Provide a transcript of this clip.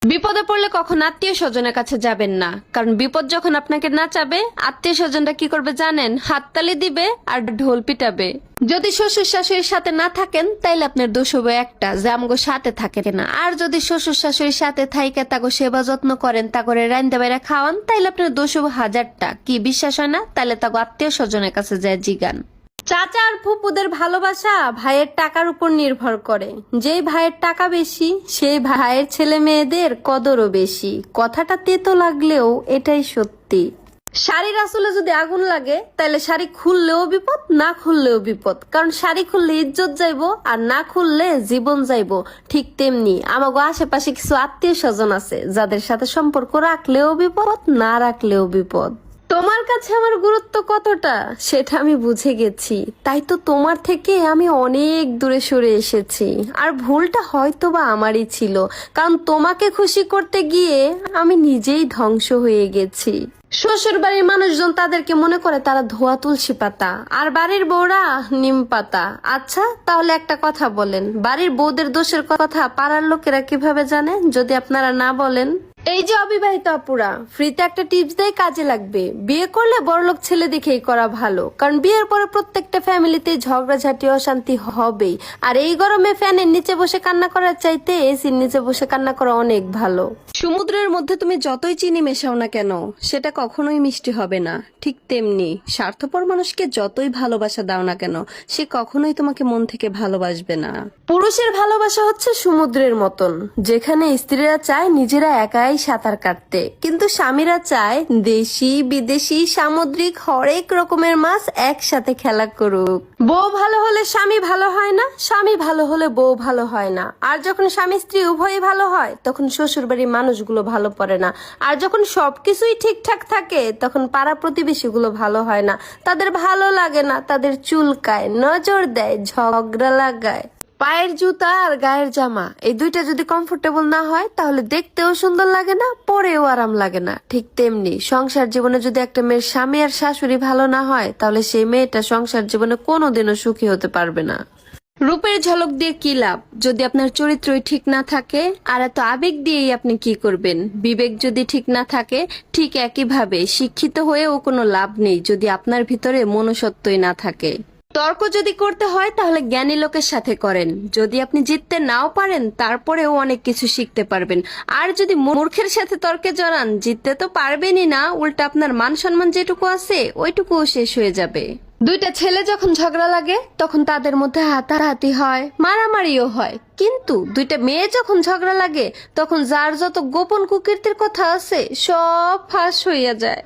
বিপদে পড়লে কখন আত্মীয় স্বজনের কাছে যাবেন না, কারণ বিপদ যখন আপনাকে না চাবে আত্মীয় স্বজনরা কি করবে জানেন? হাততালি দিবে আর ঢোল পিটাবে। যদি শ্বশুর শাশুড়ির সাথে না থাকেন তাইলে আপনার দোষ হবে একটা, যে আমগো সাথে থাকে না। আর যদি শ্বশুর শাশুড়ির সাথে থাইকে তাগো সেবা যত্ন করেন, তা করে রাইন্দা বাইরা খাওয়ান, তাইলে আপনার দোষ হবে হাজারটা। কি বিশ্বাস হয় না? তাইলে তাগো আত্মীয় স্বজনের কাছে যায় জিগান। চাচা আর ফুপুদের ভালোবাসা ভাইয়ের টাকার উপর নির্ভর করে। যেই ভাইয়ের টাকা বেশি সেই ভাইয়ের ছেলে মেয়েদের কদরও বেশি। কথাটা তেতো লাগলেও এটাই সত্যি। শাড়ির আসলে যদি আগুন লাগে তাহলে শাড়ি খুললেও বিপদ, না খুললেও বিপদ। কারণ শাড়ি খুললে ইজ্জত যাইবো আর না খুললে জীবন যাইবো। ঠিক তেমনি আমাগো আশেপাশে কিছু আত্মীয় স্বজন আছে যাদের সাথে সম্পর্ক রাখলেও বিপদ, না রাখলেও বিপদ। তোমার কাছে আমার গুরুত্ব কতটা সেটা আমি বুঝে গেছি, তাই তো তোমার থেকে আমি অনেক দূরে সরে এসেছি। আর ভুলটা হয়তো বা আমারই ছিল, কারণ তোমাকে খুশি করতে গিয়ে আমি নিজেই ধ্বংস হয়ে গেছি। শ্বশুর বাড়ির মানুষজন তাদেরকে মনে করে তারা ধোয়া তুলসী পাতা, আর বাড়ির বউরা নিম পাতা। আচ্ছা তাহলে একটা কথা বলেন, বাড়ির বউদের দোষের কথা পাড়ার লোকেরা কিভাবে জানে যদি আপনারা না বলেন? এই যে অবিবাহিত আপুরা, ফ্রিতে একটা টিপস দেয়, কাজে লাগবে। বিয়ে করলে বড়লোক ছেলে দেখেই করা ভালো, কারণ বিয়ের পরে প্রত্যেকটা ফ্যামিলিতে ঝগড়াঝাটি অশান্তি হবেই। আর এই গরমে ফ্যানের নিচে বসে কান্না করার চাইতে এসির নিচে বসে কান্না করা অনেক ভালো। সমুদ্রের মধ্যে তুমি যতই চিনি মেশাও না কেন সেটা কখনোই মিষ্টি হবে না। ঠিক তেমনি স্বার্থপর মানুষকে যতই ভালোবাসা দাও না কেন সে কখনোই তোমাকে মন থেকে ভালোবাসবে না। পুরুষের ভালোবাসা হচ্ছে সমুদ্রের মতন, যেখানে স্ত্রীরা চায় নিজেরা একাই সাঁতার কাটতে, কিন্তু স্বামীরা চায় দেশি বিদেশি সামুদ্রিক হরেক রকমের মাছ একসাথে খেলা করুক। বউ ভালো হলে স্বামী ভালো হয় না, স্বামী ভালো হলে বউ ভালো হয় না। আর যখন স্বামী স্ত্রী উভয়ই ভালো হয় তখন শ্বশুর বাড়ির মানুষগুলো ভালো পড়ে না। আর যখন সবকিছুই ঠিকঠাক থাকে তখন পাড়া প্রতিবেশীগুলো ভালো হয় না, তাদের ভালো লাগে না, তাদের চুলকায়, নজর দেয়, ঝগড়া লাগায়। পায়ের জুতা আর গায়ের জামা এই দুইটা যদি কমফোর্টেবল না হয় তাহলে দেখতেও সুন্দর লাগে না, পরেও আরাম লাগে না। ঠিক তেমনি সংসার জীবনে যদি একটা মেয়ের স্বামী আর শাশুড়ি ভালো না হয় তাহলে সেই মেয়েটা সংসার জীবনে কোনোদিনও সুখী হতে পারবে না। রূপের ঝলক দিয়ে কি লাভ যদি আপনার চরিত্রই ঠিক না থাকে? আর এত আবেগ দিয়েই আপনি কি করবেন? বিবেক যদি ঠিক না থাকে, ঠিক একইভাবে শিক্ষিত হয়েও কোনো লাভ নেই যদি আপনার ভিতরে মনুষ্যত্বই না থাকে। তর্ক যদি করতে হয় তাহলে জ্ঞানী লোকের সাথে করেন। যদি আপনি জিততে নাও পারেন তারপরেও অনেক কিছু শিখতে পারবেন। আর যদি মূর্খের সাথে তর্কে জড়ান, জিততে তো পারবেনই না, উল্টা আপনার মান সম্মান যেটুকু আছে ওইটুকুও শেষ হয়ে যাবে। দুইটা ছেলে যখন ঝগড়া লাগে তখন তাদের মধ্যে হাতাহাতি হয়, মারামারিও হয়, কিন্তু দুইটা মেয়ে যখন ঝগড়া লাগে তখন যার যত গোপন কুকীর্তির কথা আছে সব ফাঁস হইয়া যায়।